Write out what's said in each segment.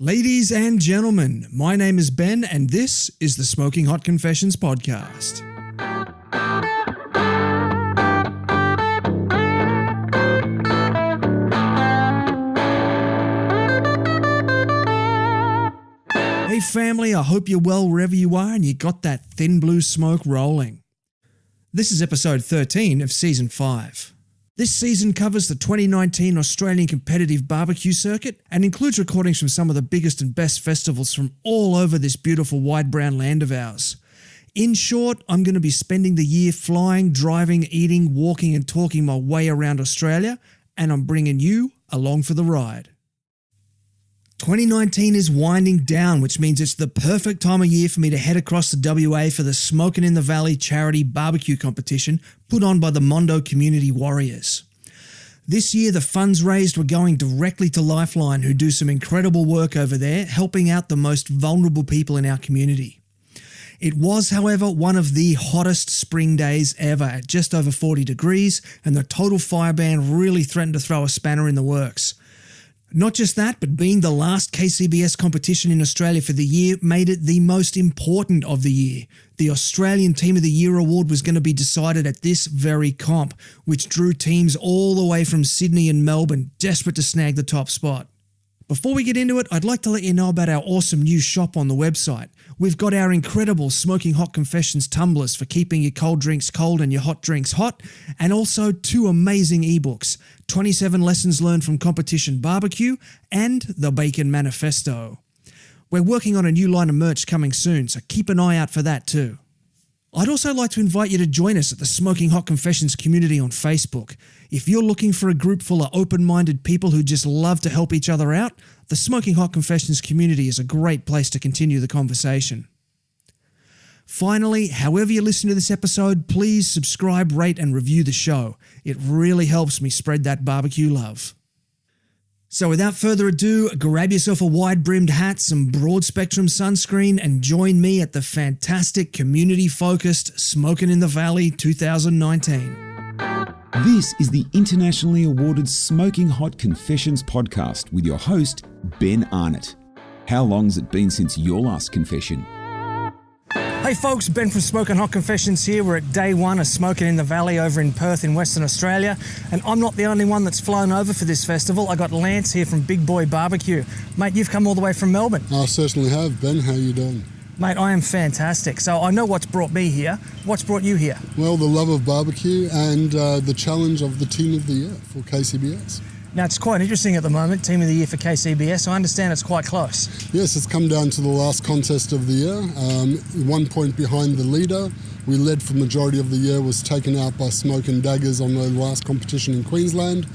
Ladies and gentlemen, my name is Ben and this is the Smoking Hot Confessions podcast. Hey family, I hope you're well wherever you are and you got that thin blue smoke rolling. This is episode 13 of season 5. This season covers the 2019 Australian competitive barbecue circuit and includes recordings from some of the biggest and best festivals from all over this beautiful wide brown land of ours. In short, I'm going to be spending the year flying, driving, eating, walking and talking my way around Australia, and I'm bringing you along for the ride. 2019 is winding down, which means it's the perfect time of year for me to head across to WA for the Smokin in the Valley Charity BBQ Competition put on by the Mondo Community Warriors. This year, the funds raised were going directly to Lifeline, who do some incredible work over there, helping out the most vulnerable people in our community. It was, however, one of the hottest spring days ever at just over 40 degrees, and the total fire ban really threatened to throw a spanner in the works. Not just that, but being the last KCBS competition in Australia for the year made it the most important of the year. The Australian Team of the Year award was going to be decided at this very comp, which drew teams all the way from Sydney and Melbourne, desperate to snag the top spot. Before we get into it, I'd like to let you know about our awesome new shop on the website. We've got our incredible Smoking Hot Confessions tumblers for keeping your cold drinks cold and your hot drinks hot, and also 2 amazing ebooks, 27 Lessons Learned from Competition Barbecue and The Bacon Manifesto. We're working on a new line of merch coming soon, so keep an eye out for that too. I'd also like to invite you to join us at the Smoking Hot Confessions community on Facebook. If you're looking for a group full of open-minded people who just love to help each other out, the Smoking Hot Confessions community is a great place to continue the conversation. Finally, however you listen to this episode, please subscribe, rate and review the show. It really helps me spread that barbecue love. So without further ado, grab yourself a wide-brimmed hat, some broad-spectrum sunscreen, and join me at the fantastic community-focused Smokin in the Valley 2019. This is the internationally awarded Smoking Hot Confessions podcast with your host, Ben Arnott. How long's it been since your last confession? Hey folks, Ben from Smokin Hot Confessions here. We're at day 1 of Smokin in the Valley over in Perth in Western Australia. And I'm not the only one that's flown over for this festival. I got Lance here from Big Boy Barbecue. Mate, you've come all the way from Melbourne. I certainly have. Ben, how you doing? Mate, I am fantastic. So I know what's brought me here. What's brought you here? Well, the love of barbecue and the challenge of the Team of the Year for KCBS. Now, it's quite interesting at the moment, Team of the Year for KCBS. I understand it's quite close. Yes, it's come down to the last contest of the year. 1 point behind the leader. We led for majority of the year, was taken out by Smoke and Daggers on the last competition in Queensland.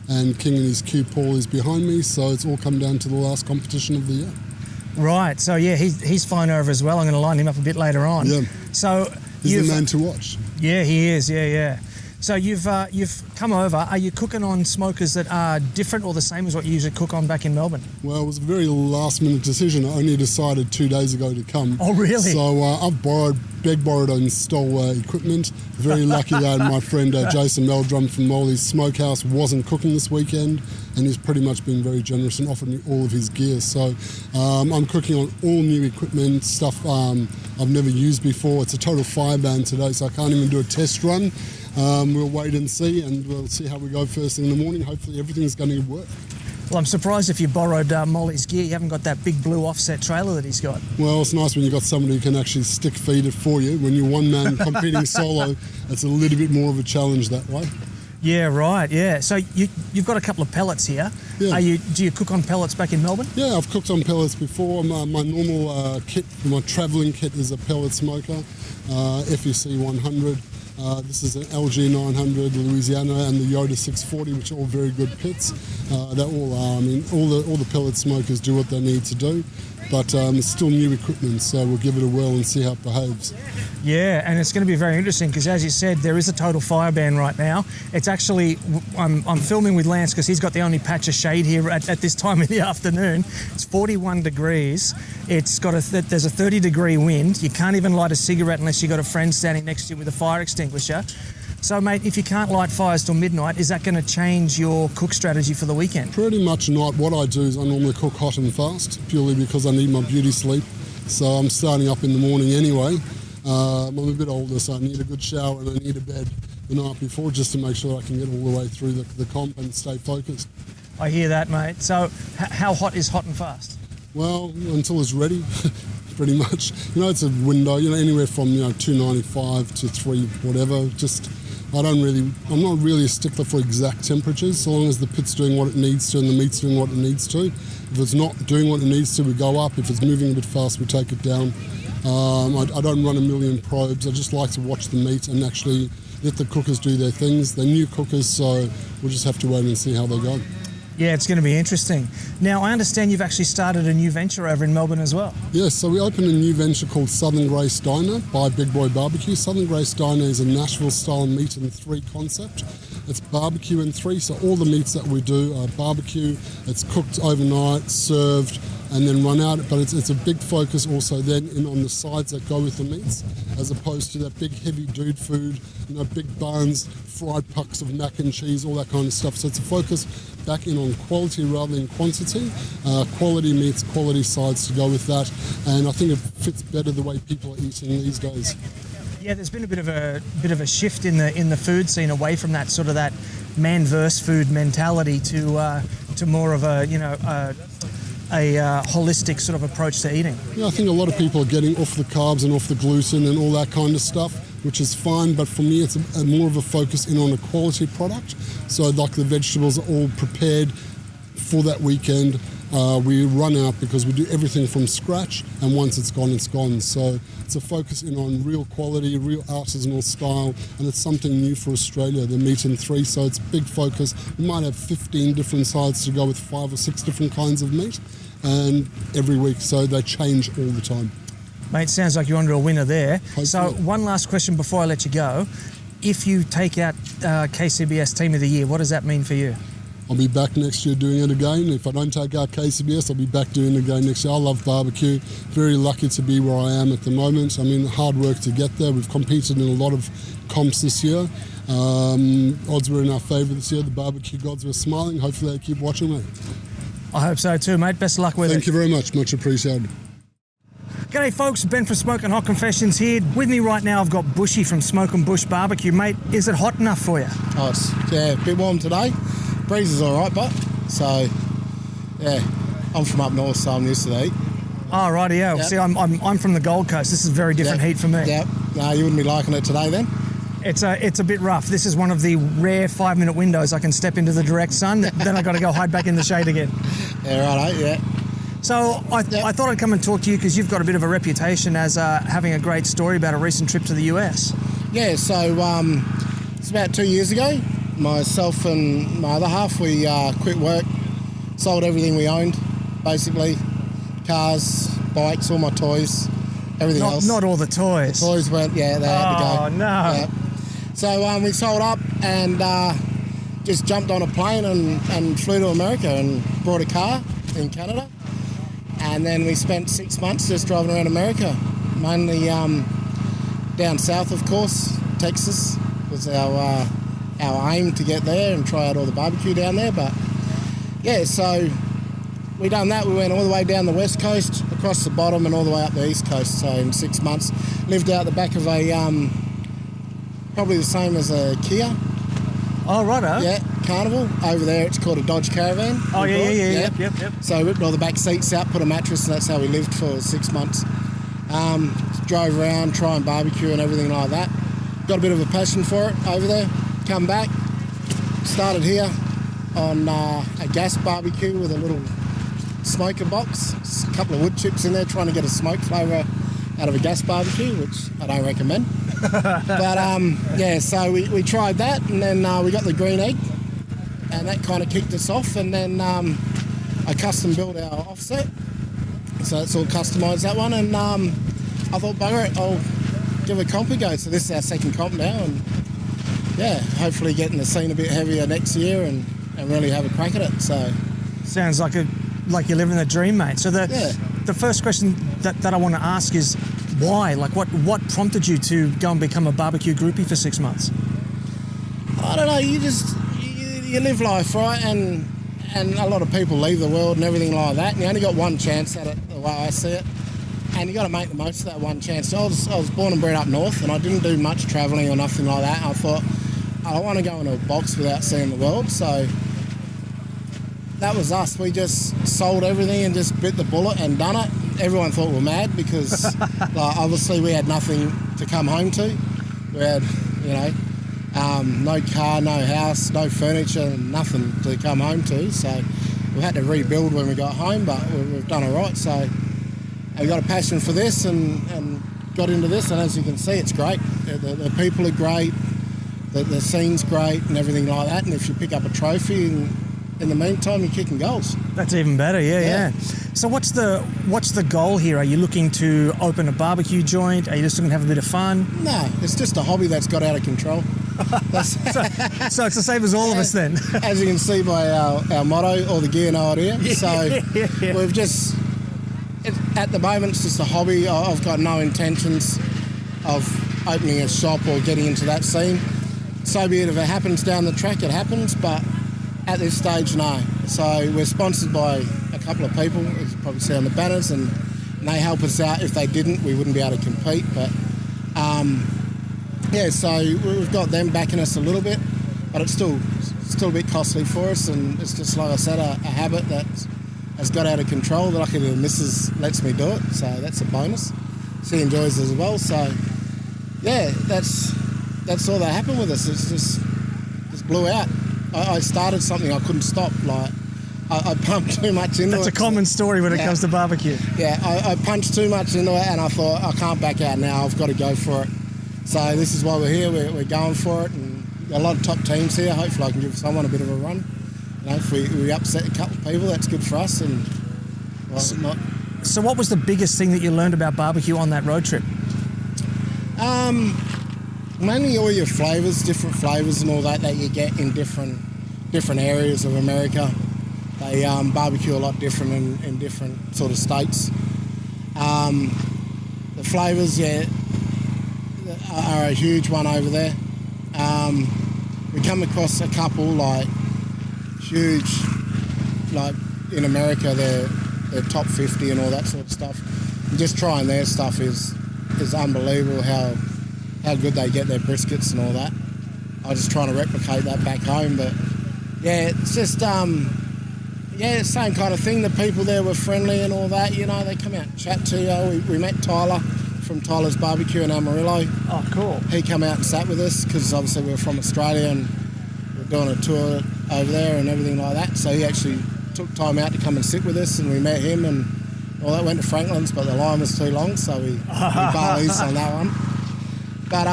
And King and his Q Paul is behind me, so it's all come down to the last competition of the year. Right, so yeah, he's flying over as well. I'm going to line him up a bit later on. Yeah, so he's the man to watch. Yeah, he is, yeah. So you've come over. Are you cooking on smokers that are different or the same as what you usually cook on back in Melbourne? Well, it was a very last-minute decision. I only decided 2 days ago to come. Oh, really? So I've borrowed and stole equipment. Very lucky that my friend Jason Meldrum from Molly's Smokehouse wasn't cooking this weekend, and he's pretty much been very generous and offered me all of his gear. So I'm cooking on all new equipment, stuff I've never used before. It's a total fire ban today, so I can't even do a test run. We'll wait and see, and we'll see how we go first thing in the morning. Hopefully everything's going to work. Well, I'm surprised if you borrowed Molly's gear, you haven't got that big blue offset trailer that he's got. Well, it's nice when you've got somebody who can actually stick feed it for you. When you're one man competing solo, it's a little bit more of a challenge that way. Yeah, right, yeah. So you've got a couple of pellets here. Yeah. Do you cook on pellets back in Melbourne? Yeah, I've cooked on pellets before. My normal kit, my travelling kit is a pellet smoker, FEC 100. This is an LG 900, Louisiana, and the Yoda 640, which are all very good pits. They're all are. I mean, all the pellet smokers do what they need to do, but it's still new equipment, so we'll give it a whirl and see how it behaves. Yeah, and it's going to be very interesting because, as you said, there is a total fire ban right now. It's actually, I'm filming with Lance because he's got the only patch of shade here at this time of the afternoon. It's 41 degrees. It's got there's a 30-degree wind. You can't even light a cigarette unless you've got a friend standing next to you with a fire extinguisher. So, mate, if you can't light fires till midnight, is that going to change your cook strategy for the weekend? Pretty much not. What I do is I normally cook hot and fast, purely because I need my beauty sleep. So I'm starting up in the morning anyway. I'm a bit older, so I need a good shower and I need a bed the night before just to make sure I can get all the way through the comp and stay focused. I hear that, mate. So how hot is hot and fast? Well, until it's ready, pretty much. It's a window, anywhere from, 295 to 3, whatever. Just, I'm not really a stickler for exact temperatures, so long as the pit's doing what it needs to and the meat's doing what it needs to. If it's not doing what it needs to, we go up. If it's moving a bit fast, we take it down. I don't run a million probes. I just like to watch the meat and actually let the cookers do their things. They're new cookers, so we'll just have to wait and see how they go. Yeah, it's going to be interesting. Now, I understand you've actually started a new venture over in Melbourne as well. Yes, so we opened a new venture called Southern Grace Diner by Big Boy Barbecue. Southern Grace Diner is a Nashville-style meat in 3 concept. It's barbecue in 3, so all the meats that we do are barbecue. It's cooked overnight, served, and then run out. But it's a big focus also then in on the sides that go with the meats, as opposed to that big heavy dude food, big buns, fried pucks of mac and cheese, all that kind of stuff. So it's a focus back in on quality rather than quantity. Quality meats, quality sides to go with that, and I think it fits better the way people are eating these days. Yeah, there's been a bit of a shift in the food scene away from that sort of that man versus food mentality to more of a holistic sort of approach to eating. Yeah, I think a lot of people are getting off the carbs and off the gluten and all that kind of stuff, which is fine, but for me it's a more of a focus in on a quality product. So like the vegetables are all prepared for that weekend. We run out because we do everything from scratch, and once it's gone, it's gone. So it's a focus in on real quality, real artisanal style, and it's something new for Australia, the meat in 3, so it's a big focus. We might have 15 different sides to go with 5 or 6 different kinds of meat, and every week, so they change all the time. Mate, sounds like you're onto a winner there. Hopefully. So one last question before I let you go. If you take out KCBS Team of the Year, what does that mean for you? I'll be back next year doing it again. If I don't take out KCBS, I'll be back doing it again next year. I love barbecue. Very lucky to be where I am at the moment. I mean, hard work to get there. We've competed in a lot of comps this year. Odds were in our favour this year. The barbecue gods were smiling. Hopefully they keep watching me. I hope so too, mate. Best of luck with it. Thank you very much. Much appreciated. G'day folks, Ben from Smokin' Hot Confessions here. With me right now I've got Bushy from Smokin' Bush Barbecue. Mate, is it hot enough for you? Oh, it's a bit warm today. Breeze is all right, but so yeah, I'm from up north, so I'm used to the heat. Oh, right, yeah. Yep. See, I'm from the Gold Coast. This is very different heat for me. Yeah, no, you wouldn't be liking it today then. It's a bit rough. This is one of the rare 5-minute windows I can step into the direct sun. Then I got to go hide back in the shade again. Yeah, right, yeah. So I thought I'd come and talk to you because you've got a bit of a reputation as having a great story about a recent trip to the US. Yeah, so it's about 2 years ago. Myself and my other half, we quit work, sold everything we owned, basically. Cars, bikes, all my toys, everything else. Not all the toys. The toys went, yeah, they had to go. Oh, no. Yeah. So we sold up and just jumped on a plane and flew to America and bought a car in Canada. And then we spent 6 months just driving around America, mainly down south, of course. Texas was our aim to get there and try out all the barbecue down there. But yeah, so we done that. We went all the way down the west coast, across the bottom, and all the way up the east coast. So in 6 months, lived out the back of a probably the same as a Kia. Oh, righto. Yeah, Carnival. Over there, it's called a Dodge Caravan. Oh, yeah. Yep. So ripped all the back seats out, put a mattress, and that's how we lived for 6 months. Drove around, trying barbecue and everything like that. Got a bit of a passion for it over there. Come back, started here on a gas barbecue with a little smoker box, a couple of wood chips in there, trying to get a smoke flavour out of a gas barbecue, which I don't recommend. But yeah, so we tried that, and then we got the green egg, and that kind of kicked us off. And then I custom built our offset, so it's all customised, that one. And I thought, bugger it, I'll give a comp a go. So this is our second comp now, and yeah, hopefully getting the scene a bit heavier next year and really have a crack at it. So sounds like you're living the dream, mate. So the first question that I want to ask is why? Like what prompted you to go and become a barbecue groupie for 6 months? I don't know, you live life, right? And a lot of people leave the world and everything like that, and you only got one chance at it, the way I see it. And you got to make the most of that one chance. So I was born and bred up north, and I didn't do much travelling or nothing like that. I thought, I don't want to go into a box without seeing the world. So that was us. We just sold everything and just bit the bullet and done it. Everyone thought we were mad because obviously we had nothing to come home to. We had, no car, no house, no furniture, nothing to come home to. So we had to rebuild when we got home, but we've done all right. So I got a passion for this and got into this, and as you can see, it's great. The people are great, the scene's great and everything like that, and if you pick up a trophy in the meantime, you're kicking goals. That's even better, yeah. So what's the goal here? Are you looking to open a barbecue joint? Are you just looking to have a bit of fun? No, it's just a hobby that's got out of control. So it's the same as all of us then. As you can see by our motto, all the gear, no idea. So we've just... At the moment, it's just a hobby. I've got no intentions of opening a shop or getting into that scene. So be it, if it happens down the track, it happens, but at this stage, no. So we're sponsored by a couple of people, as you probably see on the banners, and they help us out. If they didn't, we wouldn't be able to compete. But, so we've got them backing us a little bit, but it's still a bit costly for us, and it's just, like I said, a habit that has got out of control. Luckily the missus lets me do it, so that's a bonus. She enjoys it as well. So yeah, that's all that happened with us. It's just blew out. I started something I couldn't stop. Like I pumped too much into it. That's a common story when it comes to barbecue. Yeah, I punched too much into it, and I thought, I can't back out now. I've got to go for it. So this is why we're here. We're going for it, and a lot of top teams here. Hopefully I can give someone a bit of a run. If we upset a couple of people, that's good for us. And So what was the biggest thing that you learned about barbecue on that road trip? Mainly all your flavours, different flavours and all that you get in different areas of America. They barbecue a lot different in different sort of states. The flavours, are a huge one over there. We come across a couple like huge, like in America, they're top 50 and all that sort of stuff. And just trying their stuff is unbelievable how good they get their briskets and all that. I just trying to replicate that back home, but yeah, it's just same kind of thing. The people there were friendly and all that. They come out and chat to you. We met Tyler from Tyler's Barbecue in Amarillo. Oh, cool. He came out and sat with us because obviously we were from Australia and we're doing a tour over there and everything like that. So he actually took time out to come and sit with us, and we met him and all that. Went to Franklin's, but the line was too long, so we barley's on that one. But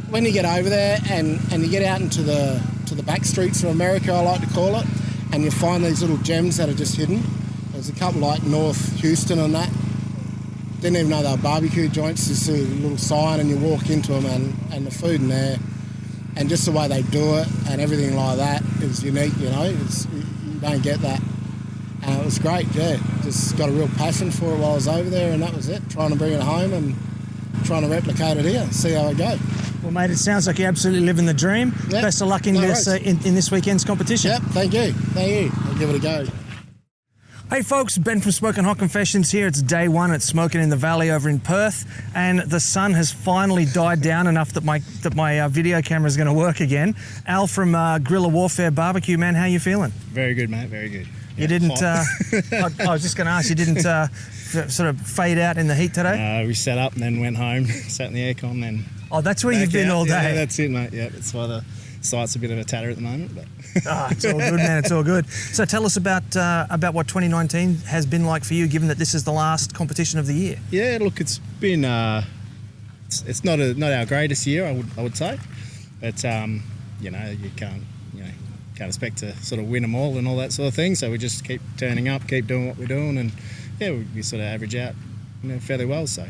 when you get over there and you get out into the back streets of America, I like to call it, and you find these little gems that are just hidden. There's a couple like North Houston and that. Didn't even know they were barbecue joints. You see a little sign and you walk into them, and the food in there and just the way they do it and everything like that is unique, you don't get that. And it was great, just got a real passion for it while I was over there, and that was it, trying to bring it home and trying to replicate it here, see how I go. Well, mate, it sounds like you're absolutely living the dream. Yep. Best of luck in this weekend's competition. Yep, thank you. I'll give it a go. Hey folks, Ben from Smokin' Hot Confessions here. It's day one at Smokin' in the Valley over in Perth, and the sun has finally died down enough that my video camera is going to work again. Al from Guerrilla Warfare Barbecue, man, how you feeling? Very good, mate, very good. You didn't, I was just going to ask, you didn't sort of fade out in the heat today? We sat up and then went home, sat in the aircon, then... Oh, that's where you've been all day? Yeah, that's it, mate, yeah. That's why the site's a bit of a tatter at the moment, but... It's all good, man, it's all good. So tell us about what 2019 has been like for you, given that this is the last competition of the year. Yeah, look, it's been... it's not our greatest year, I would say, but, you can't expect to sort of win them all and all that sort of thing, so we just keep turning up, keep doing what we're doing, and, we sort of average out fairly well, so,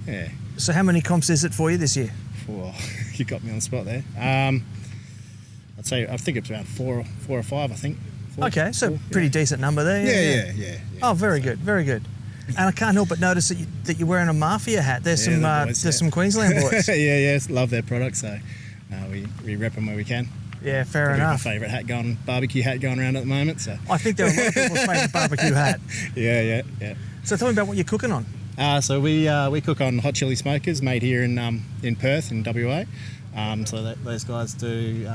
yeah. So how many comps is it for you this year? Well, you got me on the spot there. I'd say, I think it's around four or five, I think. Okay, so pretty decent number there. Yeah. Oh, very good, very good. And I can't help but notice that you're wearing a Mafia hat. There's some Queensland boys. Yeah, love their product, so we rep them where we can. Yeah, fair Probably enough. My favourite barbecue hat going around at the moment. So I think they're a lot of people's favourite barbecue hat. yeah. So tell me about what you're cooking on. So we cook on hot chili smokers made here in Perth in WA. Those guys do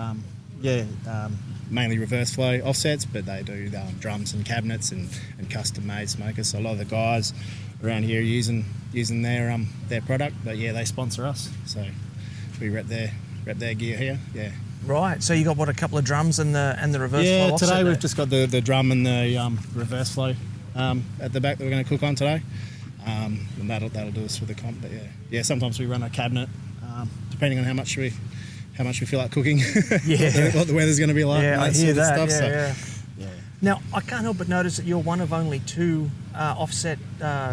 mainly reverse flow offsets, but they do drums and cabinets and custom made smokers. So a lot of the guys around here are using their product, but yeah, they sponsor us. So we rep their gear here. Yeah. Right. So you got a couple of drums and the reverse flow Yeah, offset today there? we've just got the drum and the reverse flow at the back that we're going to cook on today. And that'll do us for the comp. But yeah. Sometimes we run a cabinet, depending on how much we feel like cooking. Yeah. What the weather's going to be like. Yeah, and I hear sort of that. stuff. Yeah. Yeah. Now I can't help but notice that you're one of only 2 offset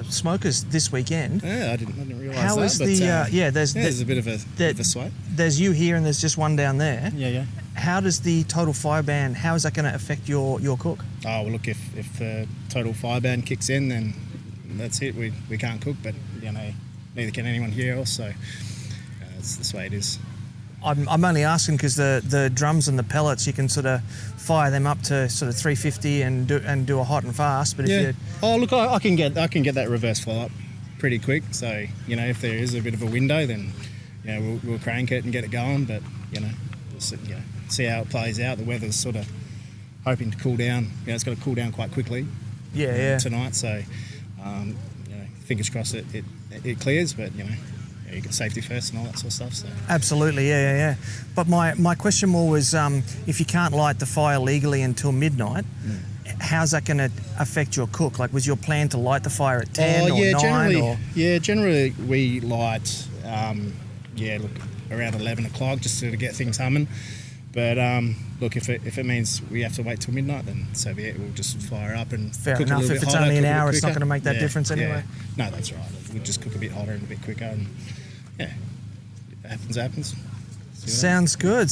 smokers this weekend. Yeah, I didn't realise How that. is the there's a bit of a sway. There's you here and there's just one down there. Yeah. How does the total fire ban? How is that going to affect your cook? Oh well, look, if the total fire ban kicks in, then that's it. We can't cook, but neither can anyone here else. So that's the way it is. I'm only asking because the drums and the pellets, you can sort of fire them up to sort of 350 and do a hot and fast. But if I can get that reverse flow up pretty quick. So if there is a bit of a window, then we'll crank it and get it going. But we'll see how it plays out. The weather's sort of hoping to cool down. It's got to cool down quite quickly. Tonight. So fingers crossed it clears. But you get safety first and all that sort of stuff. So. Absolutely, yeah. But my question more was, if you can't light the fire legally until midnight, how's that going to affect your cook? Like, was your plan to light the fire at 10 or 9? Generally we light, around 11 o'clock just to get things humming. But look, if it means we have to wait till midnight, then so be it. We'll just fire up and fair cook enough. a little If bit it's hotter, only an cook a bit hour, it's not quicker. going to make that difference anyway. No, that's right. We'll just cook a bit hotter and a bit quicker, and it happens. Sounds good.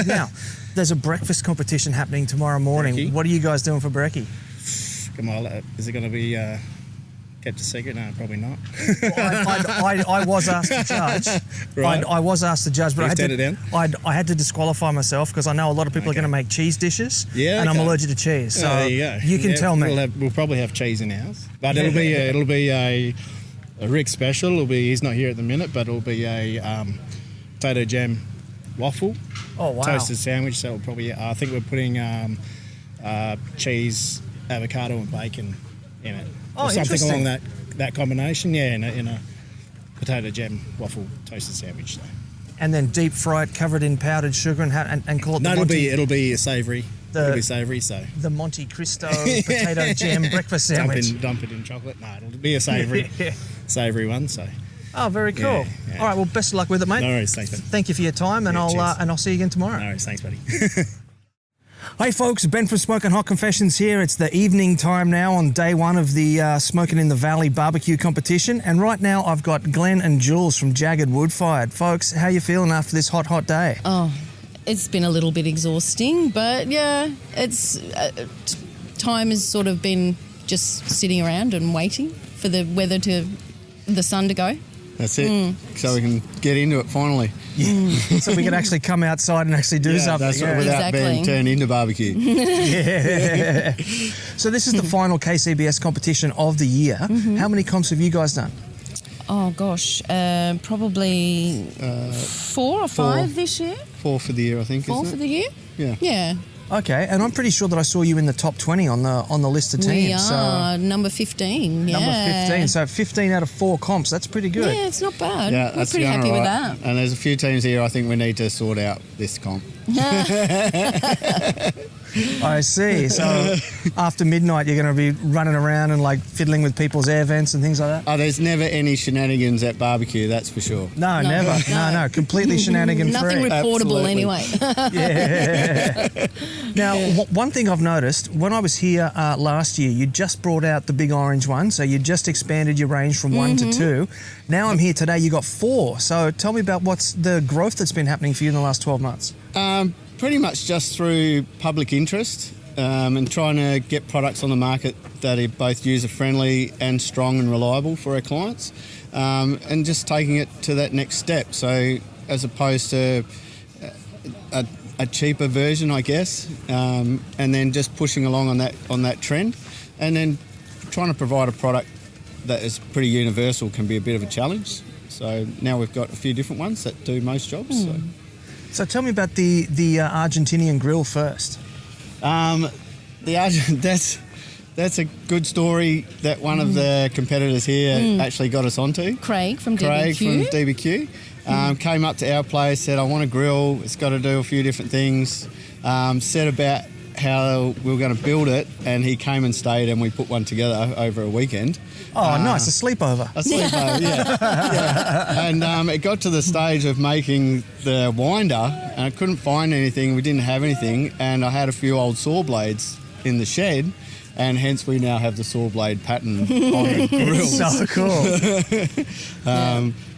Now, there's a breakfast competition happening tomorrow morning. Brekkie? What are you guys doing for brekkie? Come on, is it going to be kept a secret? No, probably not. I was asked to judge. Right. I was asked to judge, but You've I had to disqualify myself because I know a lot of people are going to make cheese dishes, and I'm allergic to cheese. So there you go. You can tell me. We'll probably have cheese in ours, but it'll be a Rick special. He's not here at the minute, but it'll be a potato jam waffle. Oh wow! Toasted sandwich. So we'll probably I think we're putting cheese, avocado, and bacon in it. Oh, or something interesting. along that combination. Yeah, in a potato jam waffle toasted sandwich. So. And then deep fried, covered in powdered sugar, and call it. No, the Monte, it'll be a savoury. It'll be savoury. So the Monte Cristo potato jam breakfast sandwich. Dump it in chocolate. No, it'll be a savoury, savoury one. So. Oh, very cool. Yeah. All right, well, best of luck with it, mate. No worries, thanks, buddy. Thank you for your time, and I'll see you again tomorrow. No worries, thanks, buddy. Hey folks, Ben from Smokin' Hot Confessions here. It's the evening time now on day 1 of the Smokin' in the Valley BBQ Competition, and right now I've got Glenn and Jules from Jagged Wood Fired. Folks, how you feeling after this hot day? Oh, it's been a little bit exhausting, but yeah, it's time has sort of been just sitting around and waiting for the sun to go. That's it. So we can get into it finally. So we can actually come outside and actually do something. That's right, without being turned into barbecue. So this is the final KCBS competition of the year. How many comps have you guys done? Oh gosh, probably 4 or 5 this year. 4 for the year, I think. 4 for the year. Yeah. Yeah. Okay, and I'm pretty sure that I saw you in the top 20 on the list of teams. We are number 15. Yeah. Number 15. So 15 out of 4 comps. That's pretty good. Yeah, it's not bad. Yeah, We're that's pretty going happy with right. that. And there's a few teams here I think we need to sort out this comp. I see. So after midnight, you're going to be running around and like fiddling with people's air vents and things like that? Oh, there's never any shenanigans at barbecue, that's for sure. No, never. No. Completely shenanigan-free. Nothing reportable Absolutely. anyway. Yeah. Now, one thing I've noticed, when I was here last year, you just brought out the big orange one, so you just expanded your range from 1 to 2. Now I'm here today, you got 4. So tell me about what's the growth that's been happening for you in the last 12 months. Pretty much just through public interest and trying to get products on the market that are both user-friendly and strong and reliable for our clients, and just taking it to that next step. So as opposed to a cheaper version, I guess, and then just pushing along on that trend, and then trying to provide a product that is pretty universal can be a bit of a challenge. So now we've got a few different ones that do most jobs. So tell me about the Argentinian grill first. That's a good story that one of the competitors here actually got us onto. Craig from DBQ. Came up to our place, said, I want a grill, it's got to do a few different things. Said about how we were going to build it, and he came and stayed, and we put one together over a weekend. Oh, nice, a sleepover. Yeah. And it got to the stage of making the winder, and I couldn't find anything, we didn't have anything, and I had a few old saw blades in the shed, and hence we now have the saw blade pattern on the grill. So cool.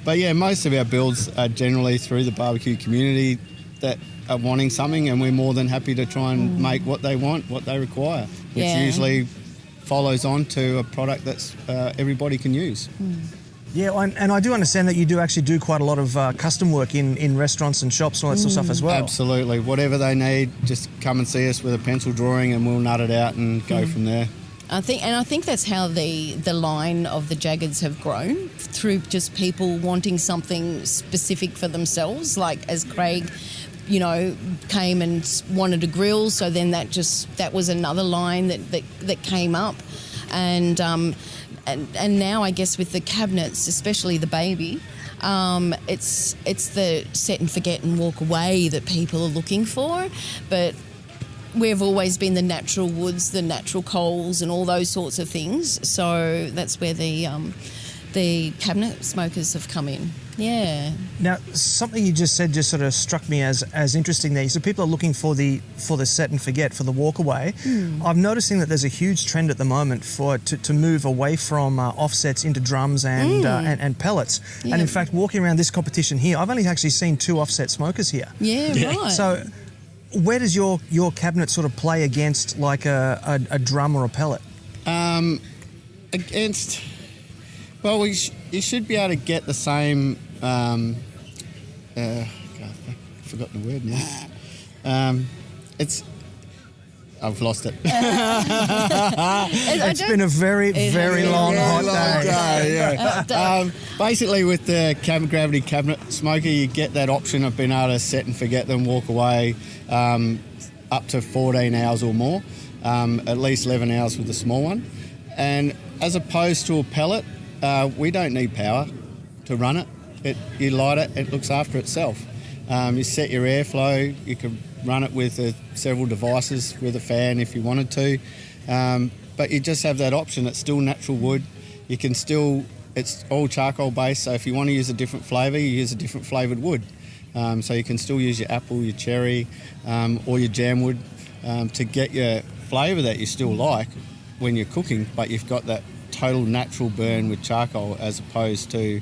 But yeah, most of our builds are generally through the barbecue community that are wanting something, and we're more than happy to try and make what they want, what they require, which usually follows on to a product that's everybody can use. Yeah, and I do understand that you do actually do quite a lot of custom work in restaurants and shops and all that sort of stuff as well. Absolutely. Whatever they need, just come and see us with a pencil drawing and we'll nut it out and go from there. I think that's how the line of the Jaggeds have grown, through just people wanting something specific for themselves. Like as Craig, came and wanted a grill, so then that was another line that came up, and now I guess with the cabinets, especially the baby, it's the set and forget and walk away that people are looking for, but we've always been the natural woods, the natural coals and all those sorts of things. So that's where the cabinet smokers have come in. Yeah. Now, something you just said just sort of struck me as interesting there. So people are looking for the set and forget, for the walk away. I'm noticing that there's a huge trend at the moment to move away from offsets into drums and pellets. Yeah. And in fact, walking around this competition here, I've only actually seen 2 offset smokers here. Yeah, right. So where does your cabinet sort of play against like a drum or a pellet? Well, you should be able to get the same. I've forgotten the word now. I've lost it. It's been a very, very long, hot day. Basically, with the gravity cabinet smoker, you get that option of being able to set and forget them, walk away up to 14 hours or more, at least 11 hours with the small one. And as opposed to a pellet, we don't need power to run it. You light it, it looks after itself. You set your airflow, you can run it with several devices with a fan if you wanted to, but you just have that option. It's still natural wood. You can still, it's all charcoal based, so if you want to use a different flavour, you use a different flavoured wood. So you can still use your apple, your cherry, or your jam wood to get your flavour that you still like when you're cooking, but you've got that total natural burn with charcoal as opposed to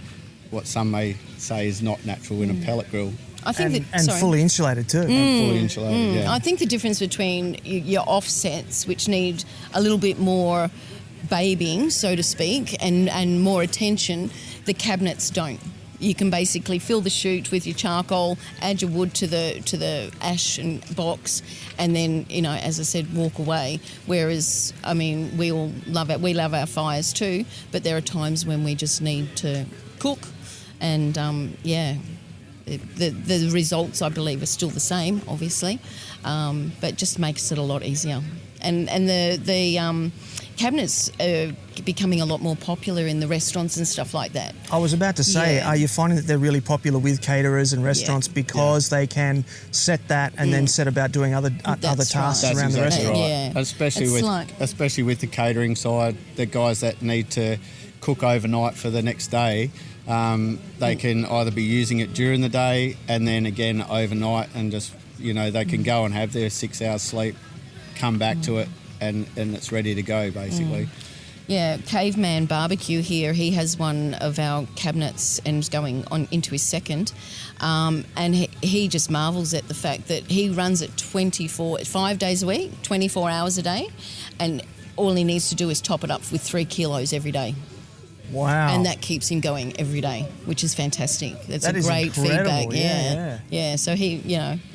what some may say is not natural in a pellet grill. I think fully insulated too. And fully insulated, yeah. I think the difference between your offsets, which need a little bit more babying, so to speak, and more attention, the cabinets don't. You can basically fill the chute with your charcoal, add your wood to the ash and box, and then, as I said, walk away. Whereas, we all love it. We love our fires too, but there are times when we just need to cook, and the results, I believe, are still the same, obviously, but just makes it a lot easier. And the cabinets are becoming a lot more popular in the restaurants and stuff like that. I was about to say, are you finding that they're really popular with caterers and restaurants because they can set that and then set about doing other tasks around the restaurant? Right. Yeah. Especially with the catering side, the guys that need to cook overnight for the next day, they can either be using it during the day and then again overnight, and just they can go and have their 6 hours sleep, come back to it, and it's ready to go basically. Yeah, Caveman Barbecue here, he has one of our cabinets and is going on into his second, and he just marvels at the fact that he runs it 5 days a week, 24 hours a day, and all he needs to do is top it up with 3 kilos every day. Wow. And that keeps him going every day, which is fantastic. That's That a is great incredible. feedback. Yeah. So he,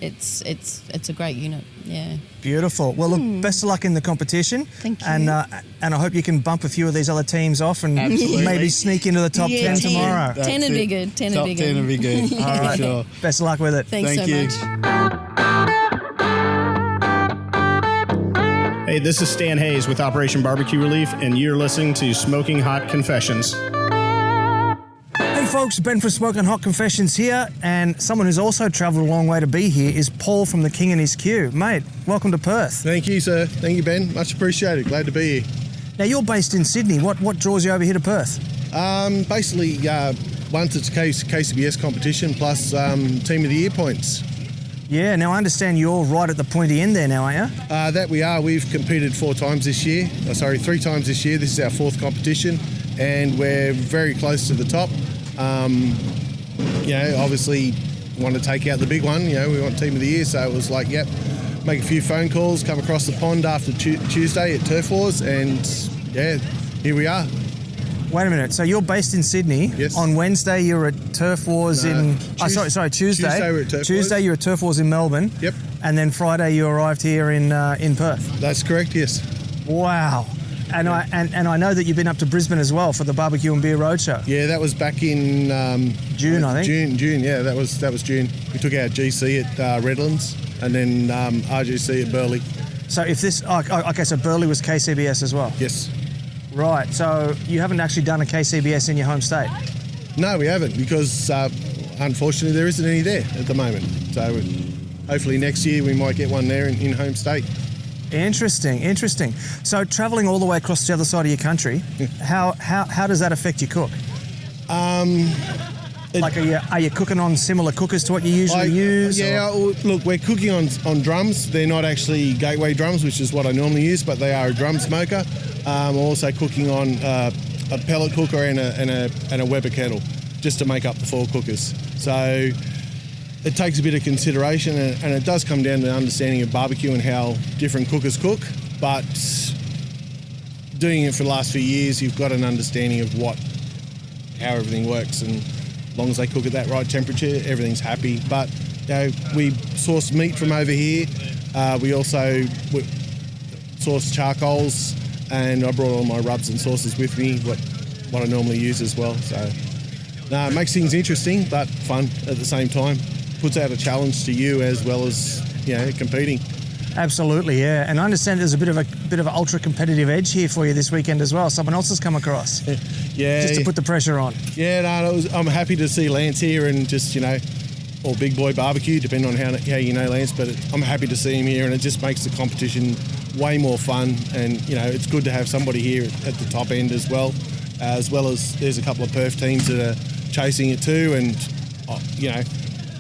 it's a great unit. Yeah. Beautiful. Well, look, best of luck in the competition. Thank you. And I hope you can bump a few of these other teams off and Absolutely. maybe sneak into the top 10 tomorrow. 10 would be good. 10 would be good. 10 would be good. All right. Sure. Best of luck with it. Thanks Thank so you. much. Hey, this is Stan Hayes with Operation Barbecue Relief, and you're listening to Smoking Hot Confessions. Hey folks, Ben from Smokin' Hot Confessions here, and someone who's also travelled a long way to be here is Paul from the King and His Queue. Mate, welcome to Perth. Thank you, sir. Thank you, Ben. Much appreciated. Glad to be here. Now you're based in Sydney. What draws you over here to Perth? Basically, once it's KCBS competition plus Team of the Year points. Yeah, now I understand you're right at the pointy end there now, aren't you? That we are. We've competed 3 times this year. This is our 4th competition, and we're very close to the top. Obviously want to take out the big one. We want Team of the Year, so it was like, yep, make a few phone calls, come across the pond after Tuesday at Turf Wars, and yeah, here we are. Wait a minute. So you're based in Sydney. Yes. On Wednesday you're at Turf Wars Tuesday. Tuesday we're at Turf Tuesday Wars. you're at Turf Wars in Melbourne. Yep. And then Friday you arrived here in Perth. That's correct. Yes. Wow. And I know that you've been up to Brisbane as well for the Barbecue and Beer Roadshow. Yeah, that was back in June, I think. June. Yeah, that was June. We took our GC at Redlands, and then RGC at Burleigh. So if this, so Burleigh was KCBS as well. Yes. Right. So you haven't actually done a KCBS in your home state. No, we haven't, because unfortunately there isn't any there at the moment. So hopefully next year we might get one there in home state. Interesting. So travelling all the way across the other side of your country, how does that affect your cook? Are you cooking on similar cookers to what you usually use? Yeah, look, we're cooking on drums. They're not actually gateway drums, which is what I normally use, but they are a drum smoker. I'm also cooking on a pellet cooker and a Weber kettle, just to make up the 4 cookers. So it takes a bit of consideration, and it does come down to understanding of barbecue and how different cookers cook. But doing it for the last few years, you've got an understanding of how everything works, and as long as they cook at that right temperature, everything's happy. But we source meat from over here. We also source charcoals, and I brought all my rubs and sauces with me, what I normally use as well. So it makes things interesting but fun at the same time. Puts out a challenge to you as well as competing. Absolutely, yeah. And I understand there's a bit of an ultra competitive edge here for you this weekend as well. Someone else has come across. Yeah. Just to put the pressure on. Yeah, I'm happy to see Lance here, and just or Big Boy Barbecue, depending on how you know Lance. But I'm happy to see him here, and it just makes the competition way more fun. And it's good to have somebody here at the top end as well as there's a couple of Perth teams that are chasing it too, and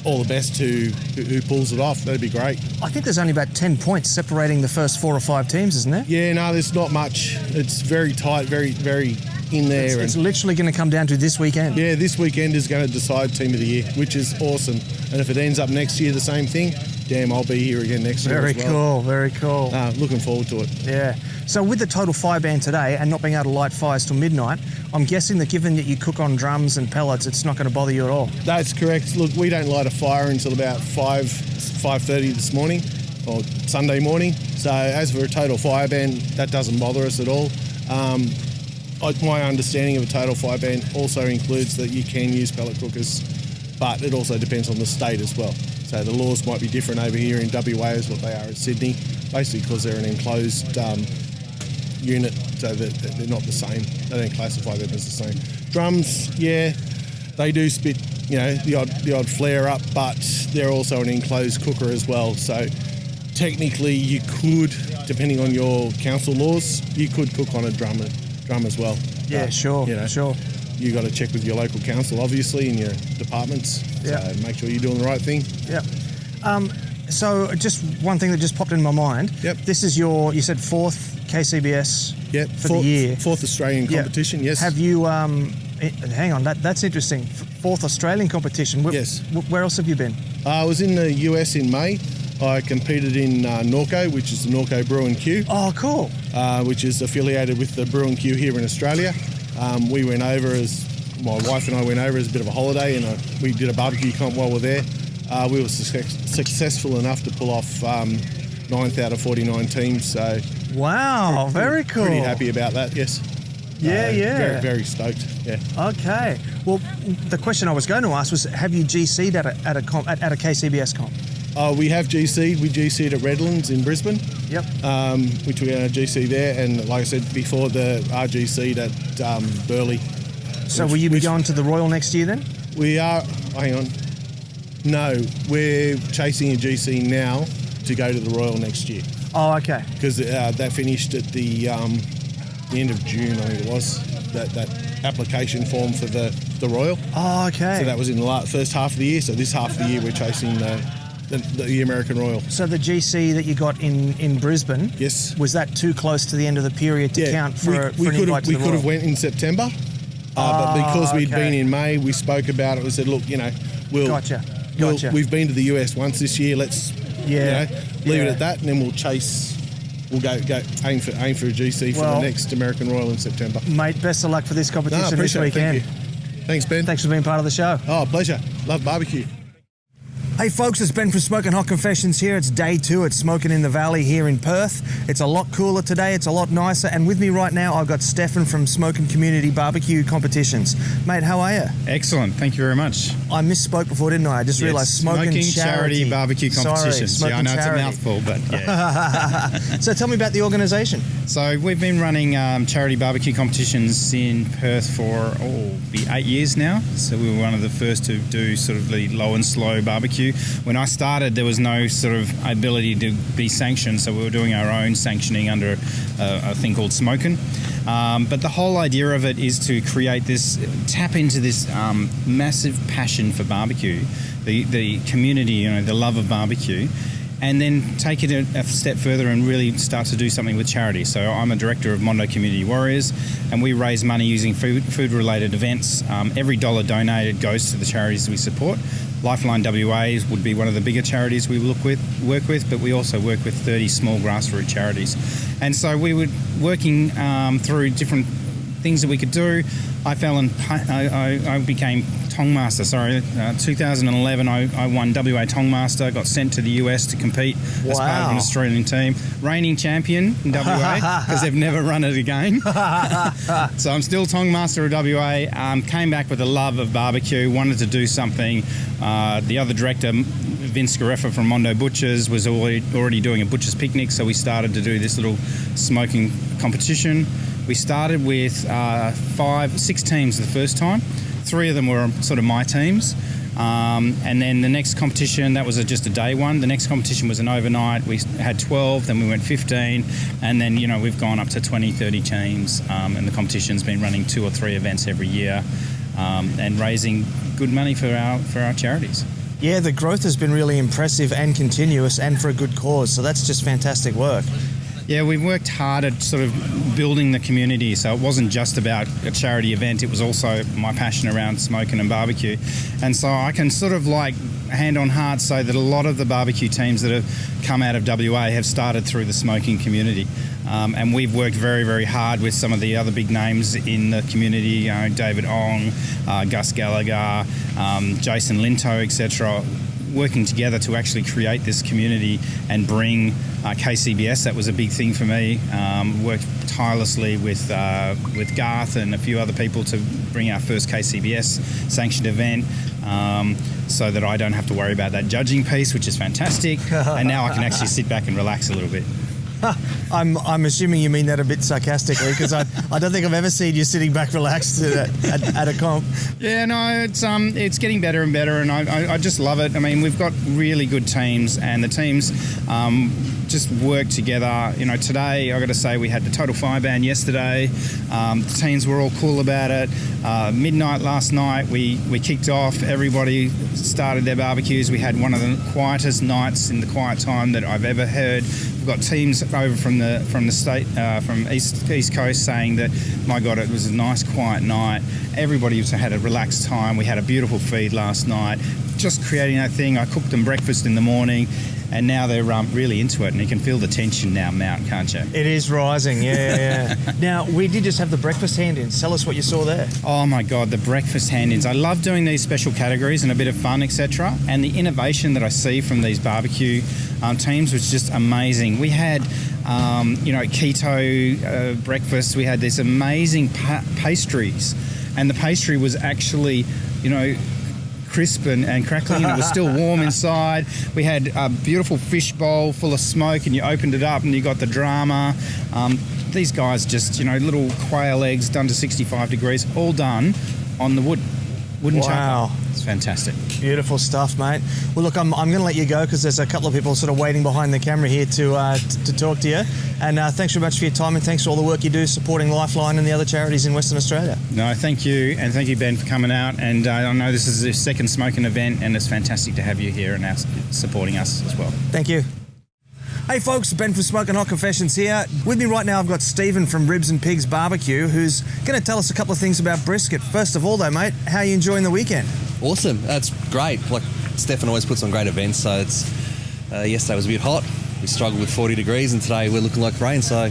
all the best to who pulls it off. That'd be great. I think there's only about 10 points separating the first 4 or 5 teams, isn't there? Yeah, no, there's not much. It's very tight, very, very in there. It's literally going to come down to this weekend. Yeah, this weekend is going to decide Team of the Year, which is awesome. And if it ends up next year the same thing, damn, I'll be here again next year as well. Very cool. Looking forward to it. Yeah. So with the total fire ban today and not being able to light fires till midnight, I'm guessing that given that you cook on drums and pellets, it's not going to bother you at all. That's correct. Look, we don't light a fire until about 5:30 this morning, or Sunday morning. So as for a total fire ban, that doesn't bother us at all. My understanding of a total fire ban also includes that you can use pellet cookers, but it also depends on the state as well. So the laws might be different over here in WA as what they are in Sydney, basically because they're an enclosed unit, so they're not the same. They don't classify them as the same. Drums, yeah, they do spit, the odd flare up, but they're also an enclosed cooker as well. So technically you could, depending on your council laws, you could cook on a drum as well. Yeah, sure. You got to check with your local council, obviously, in your departments. Yeah. So make sure you're doing the right thing. Yeah. So just one thing that just popped in my mind. Yep. This is you said 4th KCBS for the year. 4th Australian competition, yes. Have you, hang on, that's interesting. 4th Australian competition. Yes. Where else have you been? I was in the US in May. I competed in Norco, which is the Norco Brew and Q. Oh, cool. Which is affiliated with the Brew and Q here in Australia. We went over my wife and I went over as a bit of a holiday, and we did a barbecue comp while we're there. We were successful enough to pull off 9th out of 49 teams. So wow, very cool. Pretty happy about that. Yes. Yeah. Very, very stoked. Yeah. Okay. Well, the question I was going to ask was, have you GC'd at a KCBS comp? We have GC'd. We GC'd at Redlands in Brisbane. Yep. Which we GC there, and like I said before, the RGC'd at Burleigh. So will you be going to the Royal next year then? We are. Hang on. No, we're chasing a GC now to go to the Royal next year. Oh, okay. Because that finished at the end of June, I think it was. That application form for the Royal. Oh, okay. So that was in the first half of the year. So this half of the year we're chasing the American Royal. So the GC that you got in Brisbane, yes, was that too close to the end of the period to count for an invite to the Royal? We could have went in September, but because we'd been in May, we spoke about it. We said, look, Gotcha. We've been to the US once this year. Let's leave it at that, and then we'll chase. We'll go aim for a GC for the next American Royal in September. Mate, best of luck for this competition this weekend. Thanks, Ben. Thanks for being part of the show. Oh, pleasure. Love barbecue. Hey folks, it's Ben from Smokin' Hot Confessions here. It's day 2 at Smokin' in the Valley here in Perth. It's a lot cooler today, it's a lot nicer, and with me right now I've got Stefan from Smokin' Community BBQ Competitions. Mate, how are you? Excellent, thank you very much. I misspoke before, didn't I? I just realised Smokin' Charity BBQ Competition. Sorry, I know Charity. it's a mouthful, but yeah. So tell me about the organisation. So we've been running charity barbecue competitions in Perth for be 8 years now. So we were one of the first to do sort of the low and slow barbecue. When I started, there was no sort of ability to be sanctioned, so we were doing our own sanctioning under a thing called Smokin. But the whole idea of it is to tap into this massive passion for barbecue, the community, the love of barbecue, and then take it a step further and really start to do something with charity. So I'm a director of Mondo Community Warriors, and we raise money using food-related events. Every dollar donated goes to the charities we support. Lifeline WA would be one of the bigger charities we work with, but we also work with 30 small grassroots charities. And so we were working through different things that we could do. I became Tongmaster. 2011 I won WA Tongmaster, got sent to the US to compete as part of an Australian team. Reigning champion in WA, because they've never run it again. So I'm still Tongmaster of WA. Came back with a love of barbecue, wanted to do something. The other director, Vince Gareffa from Mondo Butchers, was already doing a butcher's picnic, so we started to do this little smoking competition. We started with 6 teams the first time. 3 of them were sort of my teams. And then the next competition, that was just a day one. The next competition was an overnight. We had 12, then we went 15. And then, we've gone up to 20, 30 teams. And the competition's been running 2 or 3 events every year and raising good money for our charities. Yeah, the growth has been really impressive and continuous and for a good cause. So that's just fantastic work. Yeah, we've worked hard at sort of building the community, so it wasn't just about a charity event, it was also my passion around smoking and barbecue. And so I can sort of hand on heart say that a lot of the barbecue teams that have come out of WA have started through the smoking community. And we've worked very, very hard with some of the other big names in the community, David Ong, Gus Gallagher, Jason Linto, etc., working together to actually create this community and bring KCBS. That was a big thing for me. Worked tirelessly with Garth and a few other people to bring our first KCBS sanctioned event, so that I don't have to worry about that judging piece, which is fantastic. And now I can actually sit back and relax a little bit. I'm assuming you mean that a bit sarcastically, because I don't think I've ever seen you sitting back relaxed at a comp. Yeah, no, it's getting better and better, and I just love it. I mean, we've got really good teams, and the teams just work together. Today I got to say we had the Total Fire Band yesterday. The teams were all cool about it. Midnight last night we kicked off. Everybody started their barbecues. We had one of the quietest nights in the quiet time that I've ever heard. We've got teams over from the state, from East Coast, saying that, my God, it was a nice quiet night. Everybody had a relaxed time. We had a beautiful feed last night. Just creating that thing. I cooked them breakfast in the morning. and now they're really into it, and you can feel the tension now mount, can't you? It is rising, yeah. Now, we did just have the breakfast hand-ins. Tell us what you saw there. Oh my God, the breakfast hand-ins. I love doing these special categories and a bit of fun, etc. And the innovation that I see from these barbecue teams was just amazing. We had, keto breakfast. We had these amazing pastries, and the pastry was actually, crisp and crackling, and it was still warm inside. We had a beautiful fish bowl full of smoke, and you opened it up and you got the drama. These guys just, little quail eggs done to 65 degrees, all done on the wooden charcoal. It's fantastic. Beautiful stuff, mate. Well, look, I'm going to let you go because there's a couple of people sort of waiting behind the camera here to talk to you. And thanks very much for your time, and thanks for all the work you do supporting Lifeline and the other charities in Western Australia. No, thank you. And thank you, Ben, for coming out. And I know this is the second Smokin event, and it's fantastic to have you here and supporting us as well. Thank you. Hey folks, Ben from Smokin' Hot Confessions here. With me right now I've got Stephen from Ribs and Pigs Barbecue, who's going to tell us a couple of things about brisket. First of all though, mate, how are you enjoying the weekend? Awesome, that's great. Like Stefan always puts on great events, so it's yesterday was a bit hot. We struggled with 40 degrees and today we're looking like rain, so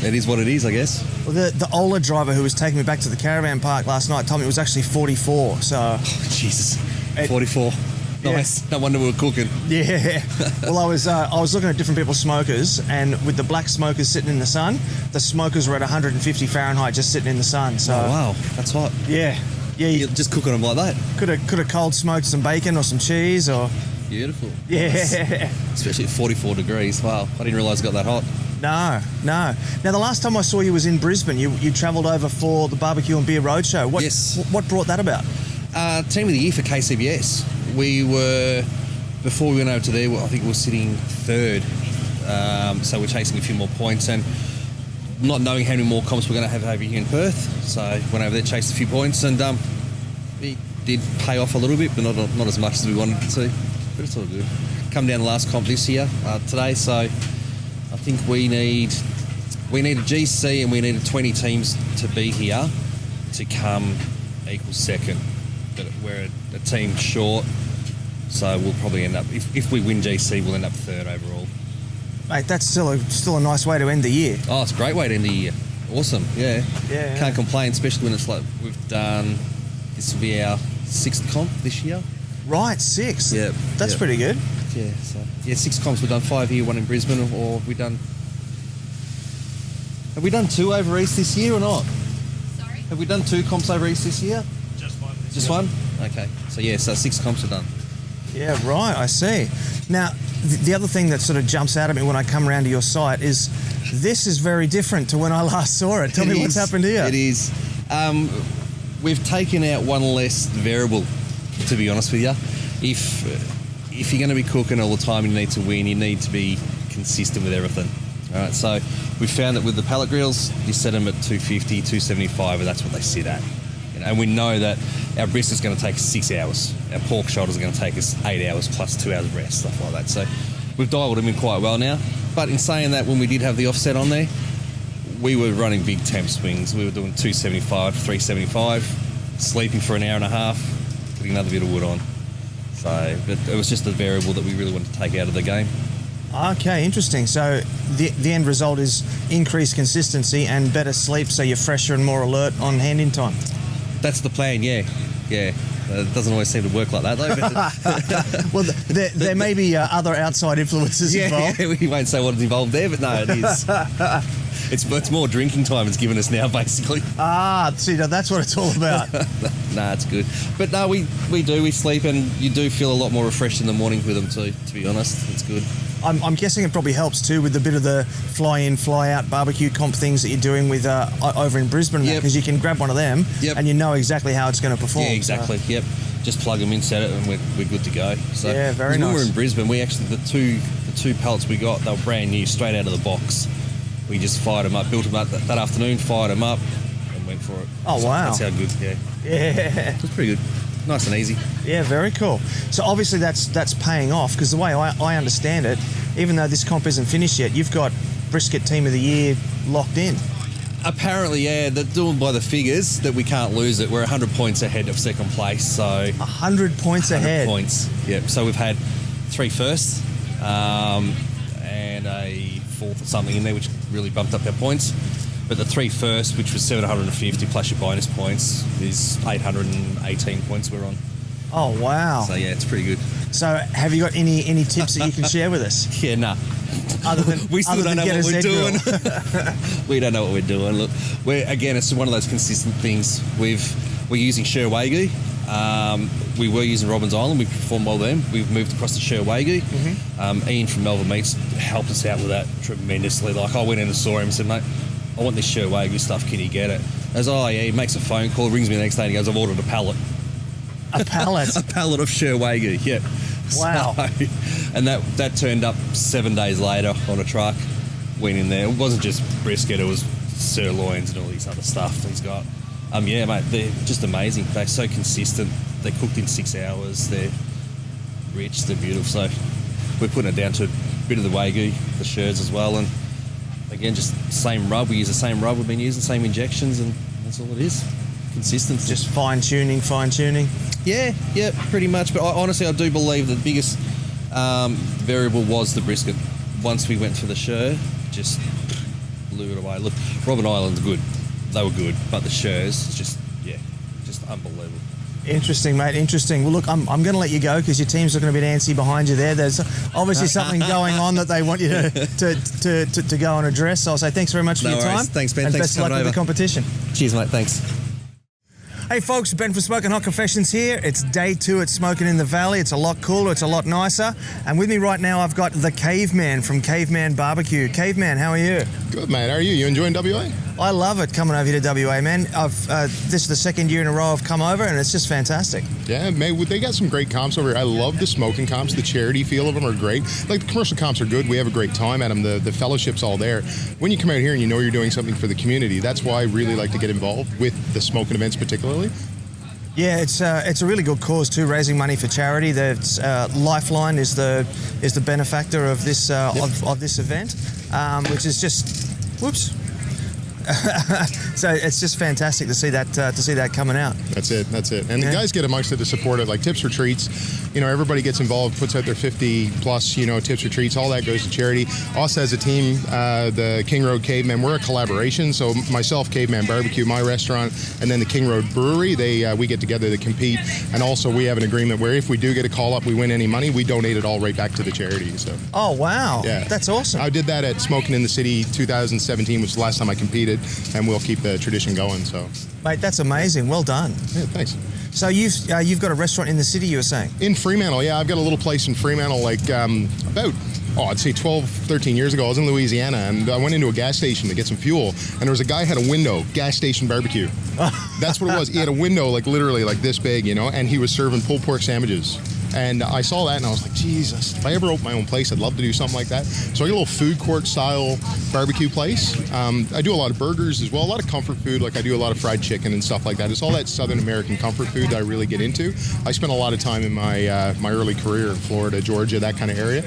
it is what it is, I guess. Well, the Ola driver who was taking me back to the caravan park last night told me it was actually 44, so... Oh, Jesus, 44. Nice. Yeah. No wonder we were cooking. Yeah. Well, I was looking at different people's smokers, and with the black smokers sitting in the sun, the smokers were at 150 Fahrenheit just sitting in the sun. So. Oh, wow. That's hot. Yeah. Yeah. You're just cooking them like that. Could have cold smoked some bacon or some cheese or... Beautiful. Yeah. Nice. Especially at 44 degrees. Wow. I didn't realise it got that hot. No. Now, the last time I saw you was in Brisbane. You travelled over for the Barbecue and Beer Roadshow. Yes. What brought that about? Team of the Year for KCBS. We were, before we went over to there, I think we were sitting third. So we're chasing a few more points and not knowing how many more comps we're going to have over here in Perth. So went over there, chased a few points, and it did pay off a little bit, but not as much as we wanted it to. But it's all good. Come down the last comp this year, today, so I think we need a GC and we needed 20 teams to be here to come equal second. But we're a team short, so we'll probably end up, if we win GC, we'll end up third overall. Mate, that's still a nice way to end the year. Oh, it's a great way to end the year. Awesome, yeah. Can't complain, especially when it's like this will be our 6th comp this year. Right, 6? Yeah. That's pretty good. Yeah, 6 comps. We've done 5 here, 1 in Brisbane, or have we done 2 over East this year or not? Sorry? Have we done 2 comps over East this year? Just one? Okay. So 6 comps are done. Yeah, right, I see. Now, the other thing that sort of jumps out at me when I come around to your site is this is very different to when I last saw it. Tell me what's happened here. It is. We've taken out one less variable, to be honest with you. If you're going to be cooking all the time and you need to win, you need to be consistent with everything. All right, so we found that with the pellet grills, you set them at 250, 275, and that's what they sit at. And we know that our brisket's going to take us 6 hours. Our pork shoulders are going to take us 8 hours plus 2 hours of rest, stuff like that. So we've dialed them in quite well now. But in saying that, when we did have the offset on there, we were running big temp swings. We were doing 275, 375, sleeping for an hour and a half, putting another bit of wood on. So, but it was just a variable that we really wanted to take out of the game. Okay, interesting. So the end result is increased consistency and better sleep, so you're fresher and more alert on hand-in time. That's the plan, yeah. It doesn't always seem to work like that, though. But well, there may be other outside influences involved. Yeah, we won't say what's involved there, but no, it is. It's more drinking time it's given us now, basically. See, that's what it's all about. Nah, it's good. But no, we sleep, and you do feel a lot more refreshed in the morning with them too, to be honest. It's good. I'm guessing it probably helps too with a bit of the fly-in, fly-out barbecue comp things that you're doing with over in Brisbane, because you can grab one of them and you know exactly how it's going to perform. Yeah, exactly. So. Yep. Just plug them in, set it, and we're good to go. So, yeah, very nice. When we were in Brisbane, we actually the two pellets we got, they were brand new, straight out of the box. We just fired them up, built them up that afternoon, fired them up, and went for it. Oh, wow. That's how good. Yeah. It was pretty good. Nice and easy. Yeah, very cool. So obviously that's paying off, because the way I understand it, even though this comp isn't finished yet, you've got brisket team of the year locked in. Apparently, yeah, they're doing by the figures that we can't lose it. We're 100 points ahead of second place, so 100 points ahead. 100 points. Yep. So we've had 3 firsts, and a fourth or something in there, which really bumped up our points. But the 3 first, which was 750 plus your bonus points, is 818 points we're on. Oh, wow. So, yeah, it's pretty good. So, have you got any tips that you can share with us? Yeah, nah. Other than we still don't know what we're doing. grill. We don't know what we're doing. Look, it's one of those consistent things. We're using Sher Wagyu. We were using Robbins Island. We performed well then. We've moved across to Sher Wagyu. Ian from Melbourne Meats helped us out with that tremendously. Like, I went in and saw him and said, mate, I want this Sher Wagyu stuff. Can you get it? I was, oh, yeah. He makes a phone call, rings me the next day, and he goes, I've ordered a pallet. A pallet? A pallet of Sher Wagyu, yeah. Wow. So, and that turned up 7 days later on a truck. Went in there. It wasn't just brisket, it was sirloins and all these other stuff he's got. Yeah, mate, they're just amazing. They're so consistent. They're cooked in 6 hours. They're rich. They're beautiful. So we're putting it down to a bit of the Wagyu, the Shers as well. And again, just same rub. We use the same rub we've been using, same injections, and that's all it is. Consistency. Just fine-tuning. Yeah, pretty much. But honestly, I do believe the biggest variable was the brisket. Once we went for the Sher, just blew it away. Look, Robben Island's good. They were good, but the Shers, just unbelievable. Interesting, mate. Interesting. Well, look, I'm going to let you go because your team's looking a bit antsy behind you there. There's obviously something going on that they want you to go and address. So I'll say thanks very much for your time. Thanks, Ben. And Thanks best of luck with the competition. Cheers, mate. Thanks. Hey folks, Ben from Smokin' Hot Confessions here. It's day 2 at Smokin' in the Valley. It's a lot cooler, it's a lot nicer. And with me right now, I've got the Caveman from Caveman BBQ. Caveman, how are you? Good, mate. How are you? You enjoying WA? I love it coming over here to WA, man. This is the second year in a row I've come over, and it's just fantastic. Yeah, mate. They got some great comps over here. I love the smoking comps. The charity feel of them are great. Like, the commercial comps are good. We have a great time at them. The fellowship's all there. When you come out here and you know you're doing something for the community, that's why I really like to get involved with the smoking events particularly. Yeah, it's a really good cause too, raising money for charity. Lifeline is the benefactor of this of this event, which is just whoops. So it's just fantastic to see that coming out. That's it. And the guys get amongst it to support it, like tips for treats. You know, everybody gets involved, puts out their 50 plus, tips for treats. All that goes to charity. Us as a team, the King Road Caveman, we're a collaboration. So myself, Caveman Barbecue, my restaurant, and then the King Road Brewery, we get together to compete. And also we have an agreement where if we do get a call up, we win any money, we donate it all right back to the charity. So. Oh, wow. Yeah. That's awesome. I did that at Smokin' in the City 2017, which was the last time I competed, and we'll keep the tradition going. So, mate, that's amazing. Well done. Yeah, thanks. So you've got a restaurant in the city, you were saying? In Fremantle, yeah. I've got a little place in Fremantle, like about, I'd say 12, 13 years ago. I was in Louisiana, and I went into a gas station to get some fuel, and there was a guy who had a window, gas station barbecue. That's what it was. He had a window, like literally like this big, and he was serving pulled pork sandwiches. And I saw that and I was like, Jesus, if I ever open my own place, I'd love to do something like that. So I got a little food court style barbecue place. I do a lot of burgers as well, a lot of comfort food. Like I do a lot of fried chicken and stuff like that. It's all that Southern American comfort food that I really get into. I spent a lot of time in my my early career in Florida, Georgia, that kind of area.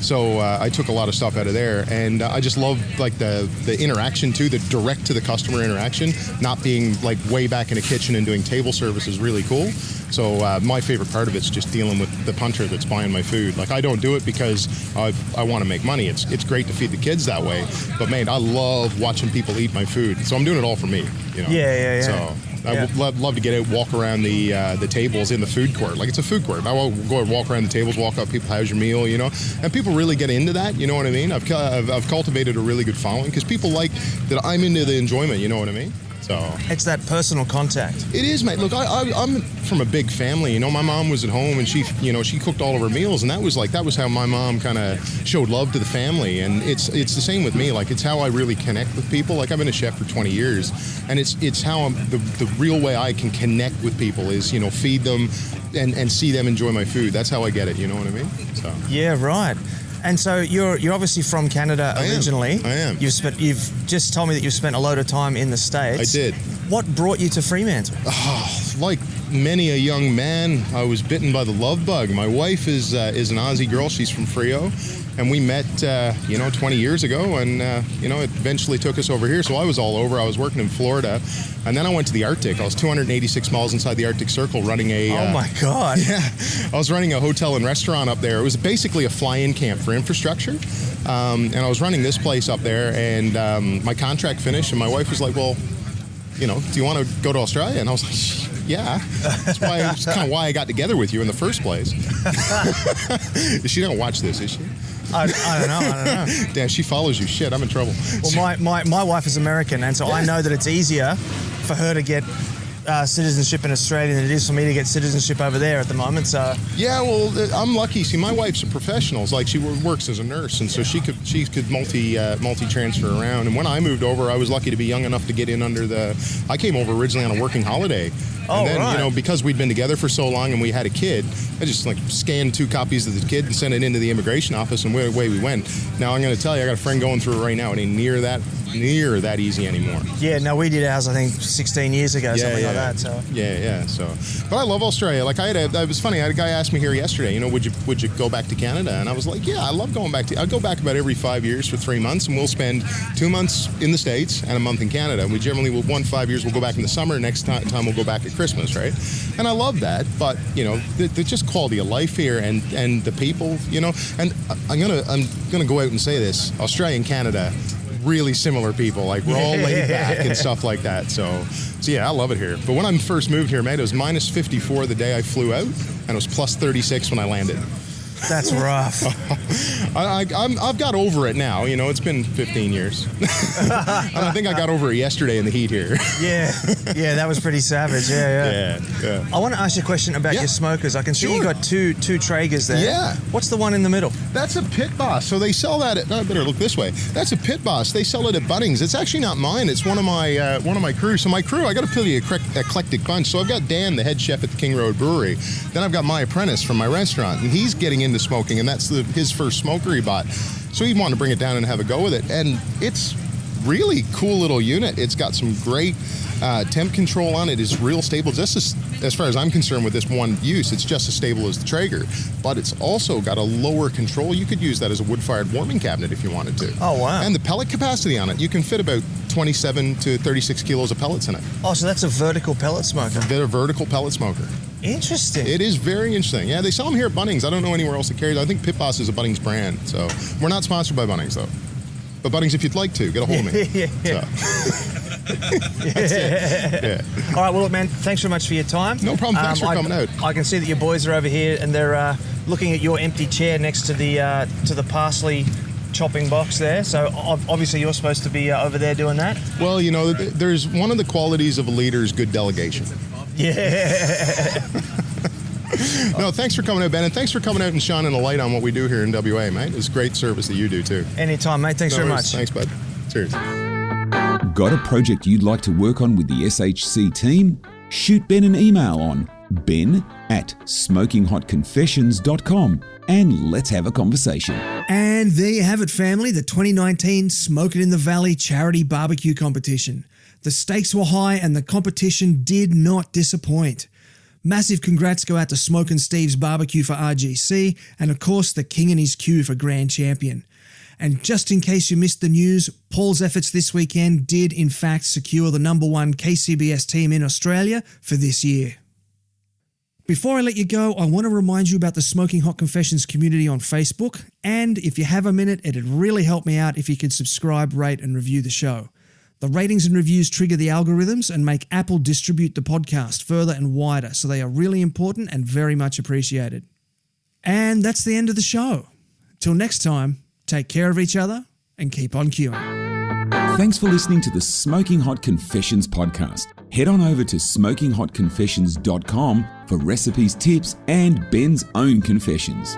So I took a lot of stuff out of there, and I just love like the interaction too, the direct to the customer interaction, not being like way back in a kitchen and doing table service is really cool. So my favorite part of it's just dealing with the punter that's buying my food. Like I don't do it because I want to make money. It's great to feed the kids that way, but man, I love watching people eat my food. So I'm doing it all for me. Yeah. So I would love to get out, walk around the tables in the food court. Like it's a food court. I will go and walk around the tables, walk up, people, how's your meal, and people really get into that. You know what I mean? I've cultivated a really good following because people like that I'm into the enjoyment. You know what I mean? So it's that personal contact. It is, mate. Look, I'm from a big family. My mom was at home and she cooked all of her meals, and that was how my mom kind of showed love to the family. And it's the same with me. Like it's how I really connect with people. Like I've been a chef for 20 years, and it's how the real way I can connect with people is feed them and see them enjoy my food. That's how I get it. You know what I mean? So yeah, right. And so you're obviously from Canada originally. I am. You've just told me that you've spent a load of time in the States. I did. What brought you to Fremantle? Like many a young man, I was bitten by the love bug. My wife is an Aussie girl. She's from Frio. And we met, 20 years ago, and, it eventually took us over here. So I was all over. I was working in Florida, and then I went to the Arctic. I was 286 miles inside the Arctic Circle running oh, my God. Yeah. I was running a hotel and restaurant up there. It was basically a fly-in camp for infrastructure. And I was running this place up there, and my contract finished, and my wife was like, well, do you want to go to Australia? And I was like, yeah. That's kind of why I got together with you in the first place. She don't watch this, is she? I don't know. Damn, she follows you. Shit, I'm in trouble. Well, my wife is American, and so I know that it's easier for her to get citizenship in Australia than it is for me to get citizenship over there at the moment. So yeah, well, I'm lucky. See, my wife's a professional. Like, she works as a nurse, and so she could multi transfer around. And when I moved over, I was lucky to be young enough to get in under I came over originally on a working holiday. Oh, and then, right. Because we'd been together for so long and we had a kid, I just scanned 2 copies of the kid and sent it into the immigration office, and away we went. Now, I'm going to tell you, I got a friend going through it right now. It ain't near that easy anymore. Yeah, no, we did ours, I think, 16 years ago, something like that. So yeah. So, but I love Australia. Like, it was funny. I had a guy ask me here yesterday, would you go back to Canada? And I was like, yeah, I love going back I go back about every 5 years for 3 months, and we'll spend 2 months in the States and a month in Canada. And we generally will 5 years we'll go back in the summer. Next time we'll go back at Christmas, right? And I love that. But the just quality of life here and the people, And I'm gonna go out and say this: Australia and Canada, really similar people. Like, we're all laid back and stuff like that. So yeah, I love it here. But when I first moved here, mate, it was minus 54 the day I flew out, and it was plus 36 when I landed. That's rough. I've got over it now. It's been 15 years. And I think I got over it yesterday in the heat here. Yeah, that was pretty savage. Yeah. I want to ask you a question about your smokers. I can see you got two Traegers there. Yeah. What's the one in the middle? That's a Pit Boss. So they sell that I better look this way. That's a Pit Boss. They sell it at Bunnings. It's actually not mine. It's one of my crew. So my crew, I got a pretty eclectic bunch. So I've got Dan, the head chef at the King Road Brewery. Then I've got my apprentice from my restaurant, and he's getting into smoking, and that's his first smoker he bought. So he wanted to bring it down and have a go with it, and it's really cool little unit. It's got some great temp control on it. It's real stable. Just as far as I'm concerned with this one use, it's just as stable as the Traeger, but it's also got a lower control. You could use that as a wood-fired warming cabinet if you wanted to. Oh, wow. And the pellet capacity on it, you can fit about 27 to 36 kilos of pellets in it. Oh, so that's a vertical pellet smoker. They're a vertical pellet smoker. Interesting. It is very interesting. Yeah, they sell them here at Bunnings. I don't know anywhere else that carries. I think Pit Boss is a Bunnings brand. So we're not sponsored by Bunnings, though. But Bunnings, if you'd like to, get a hold of me. Yeah. That's it. Yeah. All right, well, look, man, thanks very much for your time. No problem. Thanks for coming out. I can see that your boys are over here, and they're looking at your empty chair next to the parsley chopping box there. So obviously you're supposed to be over there doing that. Well, there's one of the qualities of a leader is good delegation. Yeah. No, thanks for coming out, Ben, and thanks for coming out and shining a light on what we do here in WA, mate. It's great service that you do, too. Anytime, mate. Thanks very much. Thanks, bud. Cheers. Got a project you'd like to work on with the SHC team? Shoot Ben an email on ben@smokinghotconfessions.com and let's have a conversation. And there you have it, family, the 2019 Smokin in the Valley Charity BBQ Competition. The stakes were high and the competition did not disappoint. Massive congrats go out to Smokin' Steve's Barbecue for RGC, and of course the King and his Q for Grand Champion. And just in case you missed the news, Paul's efforts this weekend did in fact secure the #1 KCBS team in Australia for this year. Before I let you go, I want to remind you about the Smoking Hot Confessions community on Facebook, and if you have a minute, it'd really help me out if you could subscribe, rate and review the show. The ratings and reviews trigger the algorithms and make Apple distribute the podcast further and wider, so they are really important and very much appreciated. And that's the end of the show. Till next time, take care of each other and keep on queuing. Thanks for listening to the Smoking Hot Confessions podcast. Head on over to smokinghotconfessions.com for recipes, tips, and Ben's own confessions.